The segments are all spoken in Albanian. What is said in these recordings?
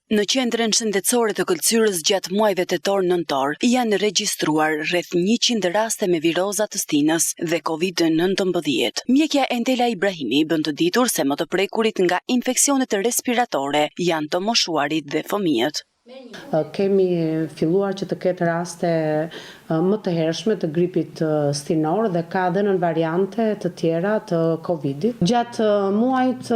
Në qendrën shëndetësore të Këlqyrës gjatë muajve tetor-nëntor janë regjistruar rreth 100 raste me viroza të stinës dhe COVID-19. Mjekja Entela Ibrahimi bën të ditur se më të prekurit nga infeksionet respiratore janë të moshuarit dhe fëmijët. Kemi filluar që të ketë raste më të hershme të gripit stinor dhe ka dhe në variante të tjera të Covidit. Gjatë muajit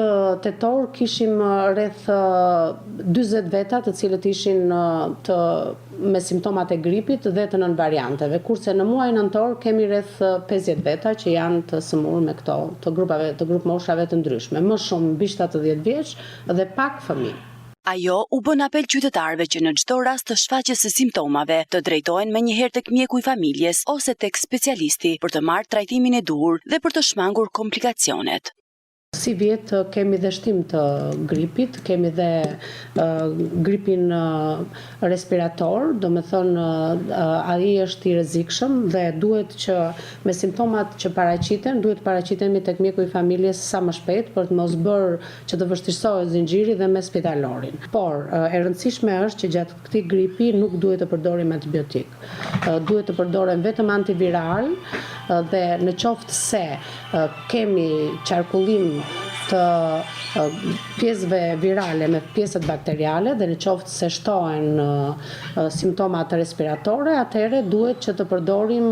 tetor kishim rreth 40 veta të cilët ishin me simptomat e gripit dhe të nën varianteve, kurse në muajin nëntor kemi rreth 50 veta që janë të sëmurë me këto të grup moshave të ndryshme, më shumë mbi 70 vjeç dhe pak fëmijë. Ajo u bën apel qytetarëve që në çdo rast të shfaqjes së simptomave të drejtohen menjëherë tek mjeku i familjes ose tek specialisti për të marrë trajtimin e duhur dhe për të shmangur komplikacionet. Si vjet kemi dhe shtim të gripit, kemi dhe gripin respirator, do me thënë ai është i rrezikshëm dhe duhet që me simptomat që paraqiten, duhet paraqitemi tek mjeku i familjes sa më shpejt për të mos bërë që të vështirësohet zinxhiri dhe me spitalorin. Por e rëndësishme është që gjatë këtij gripi nuk duhet të përdorim antibiotik. Duhet të përdoren vetëm antiviral dhe në qoftë se kemi qarkullim të pjesëve virale me pjesët bakteriale dhe në qoftë se shtohen simptomat respiratore, atëherë duhet që të përdorim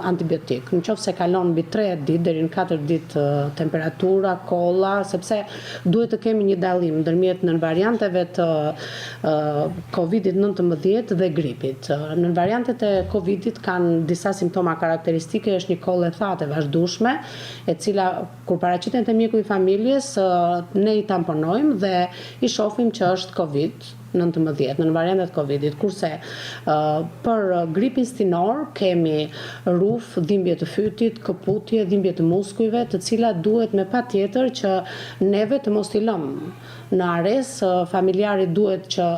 antibiotik. Në qoftë se kalon mbi 3 ditë deri në 4 ditë temperatura, kolla, sepse duhet të kemi një dallim ndërmjet nën varianteve të COVID-19 dhe gripit. Nën variantet e COVID-it kanë disa simptoma karakteristike, është një kollë e thatë e vazhdueshme, e cila kur paraqiten te mjeku i familjes, ne i tamponojmë dhe i shohim që është COVID-19 në variantet Covidit, kurse për gripin stinor kemi rruf, dhimbje të fytit, këputje, dhimbje të muskujve, të cilat duhet me patjetër që neve të mos i lëmë në ares, familjari duhet që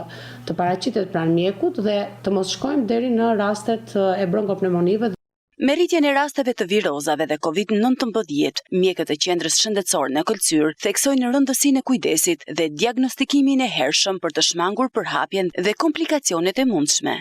të paraqitet pranë mjekut dhe të mos shkojmë deri në rastet e bronkopneumonive. Me rritjen e rasteve të virozave dhe COVID-19, mjekët e qendrës shëndetësore në Këlqyr theksojnë rëndësinë e kujdesit dhe diagnostikimin e hershëm për të shmangur përhapjen dhe komplikacionet e mundshme.